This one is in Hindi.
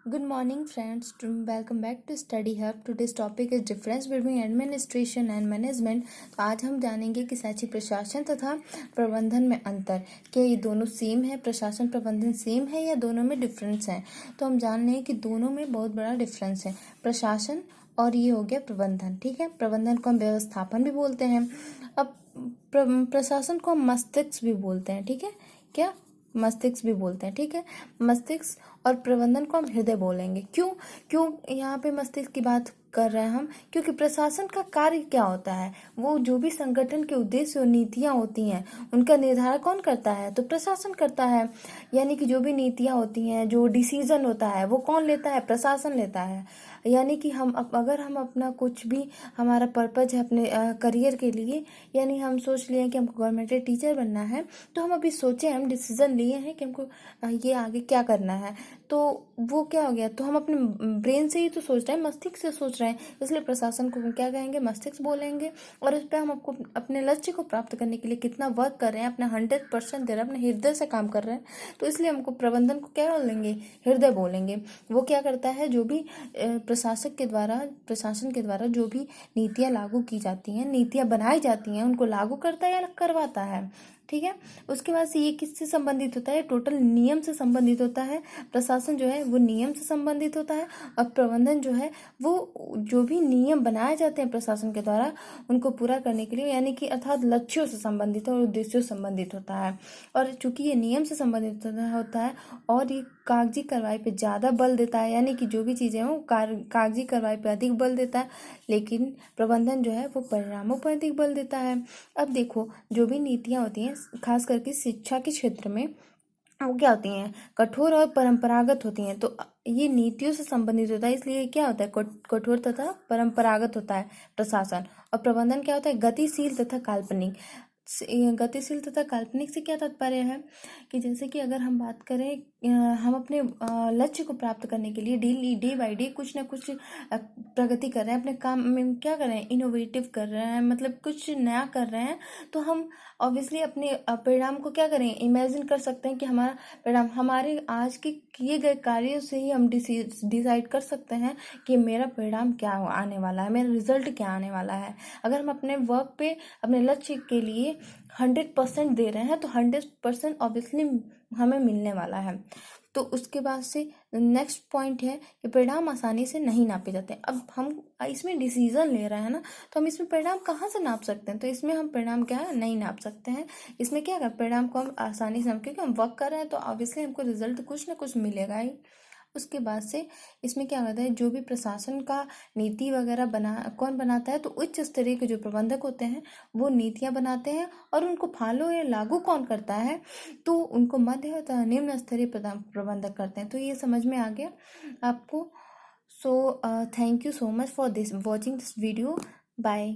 Good morning, friends. Welcome back to Study Hub. Today's topic is difference between administration and management. तो आज हम जानेंगे कि शैक्षिक प्रशासन तथा प्रबंधन में अंतर, क्या ये दोनों सेम है, प्रशासन प्रबंधन सेम है या दोनों में डिफरेंस है। तो हम जान रहे हैं कि दोनों में बहुत बड़ा डिफरेंस है, प्रशासन और ये हो गया प्रबंधन। ठीक है, प्रबंधन को हम व्यवस्थापन भी बोलते हैं। अब प्रशासन को हम मस्तिष्क भी बोलते हैं। ठीक है, क्या मस्तिष्क भी बोलते हैं। ठीक है, मस्तिष्क और प्रबंधन को हम हृदय बोलेंगे। क्यों क्यों यहाँ पे मस्तिष्क की बात कर रहे हैं हम, क्योंकि प्रशासन का कार्य क्या होता है, वो जो भी संगठन के उद्देश्य और नीतियां होती हैं उनका निर्धारण कौन करता है, तो प्रशासन करता है। यानी कि जो भी नीतियां होती हैं, जो डिसीजन होता है, वो कौन लेता है, प्रशासन लेता है। यानी कि अगर हम अपना कुछ भी हमारा पर्पज है अपने करियर के लिए, यानी हम सोच लिए कि हमको गवर्नमेंट टीचर बनना है, तो हम अभी सोचे, हम डिसीजन लिए हैं कि हमको ये आगे क्या करना है, तो वो क्या हो गया, तो हम अपने ब्रेन से ही तो सोच रहे हैं, मस्तिष्क से सोच रहे हैं, इसलिए प्रशासन को हम क्या कहेंगे, मस्तिष्क बोलेंगे। और इस पर हम आपको अपने लक्ष्य को प्राप्त करने के लिए कितना वर्क कर रहे हैं, अपना 100% दे रहे हैं, अपने हृदय से काम कर रहे हैं, तो इसलिए हमको प्रबंधन को क्या बोलेंगे, हृदय बोलेंगे। वो क्या करता है, जो भी प्रशासन के द्वारा जो भी नीतियां लागू की जाती हैं, नीतियां बनाई जाती हैं, उनको लागू करता है या करवाता है। ठीक है, उसके बाद से ये किससे संबंधित होता है, टोटल नियम से संबंधित होता है। प्रशासन जो है वो नियम से संबंधित होता है, और प्रबंधन जो है वो जो भी नियम बनाए जाते हैं प्रशासन के द्वारा उनको पूरा करने के लिए, यानी कि अर्थात लक्ष्यों से संबंधित और उद्देश्यों से संबंधित होता है। और चूंकि ये नियम से संबंधित होता है और ये कागजी कार्रवाई पे ज़्यादा बल देता है, यानी कि जो भी चीज़ें हैं वो कागजी कार्रवाई पे अधिक बल देता है, लेकिन प्रबंधन जो है वो परिणामों पर अधिक बल देता है। अब देखो, जो भी नीतियाँ होती हैं खास करके शिक्षा के क्षेत्र में, वो क्या होती हैं, कठोर और परंपरागत होती हैं। तो ये नीतियों से संबंधित होता है, इसलिए क्या होता है, कठोर तथा परंपरागत होता है प्रशासन। और प्रबंधन क्या होता है, गतिशील तथा काल्पनिक। गतिशील तथा काल्पनिक से क्या तात्पर्य है कि जैसे कि अगर हम बात करें, हम अपने लक्ष्य को प्राप्त करने के लिए डे बाई डे कुछ ना कुछ प्रगति कर रहे हैं, अपने काम में क्या कर रहे हैं, इनोवेटिव कर रहे हैं, मतलब कुछ नया कर रहे हैं, तो हम ऑब्वियसली अपने परिणाम को क्या करें, इमेजिन कर सकते हैं कि हमारा परिणाम हमारे आज के किए गए कार्यों से ही हम डिसाइड कर सकते हैं कि मेरा परिणाम क्या आने वाला है, मेरा रिजल्ट क्या आने वाला है। अगर हम अपने वर्क पे अपने लक्ष्य के लिए 100% दे रहे हैं तो 100% ऑब्वियसली हमें मिलने वाला है। तो उसके बाद से नेक्स्ट पॉइंट है कि परिणाम आसानी से नहीं नापे जाते। अब हम इसमें डिसीजन ले रहे हैं ना, तो हम इसमें परिणाम कहाँ से नाप सकते हैं, तो इसमें हम परिणाम क्या है, नहीं नाप सकते हैं। इसमें क्या है, परिणाम को हम आसानी से, क्योंकि हम वर्क कर रहे हैं तो ऑब्वियसली हमको रिजल्ट कुछ ना कुछ मिलेगा ही। उसके बाद से इसमें क्या होता है, जो भी प्रशासन का नीति वगैरह कौन बनाता है, तो उच्च स्तरीय के जो प्रबंधक होते हैं वो नीतियां बनाते हैं, और उनको फॉलो या लागू कौन करता है, तो उनको मध्य तथा निम्न स्तरीय प्रबंधक करते हैं। तो ये समझ में आ गया आपको। So thank you so much for this watching this video. Bye.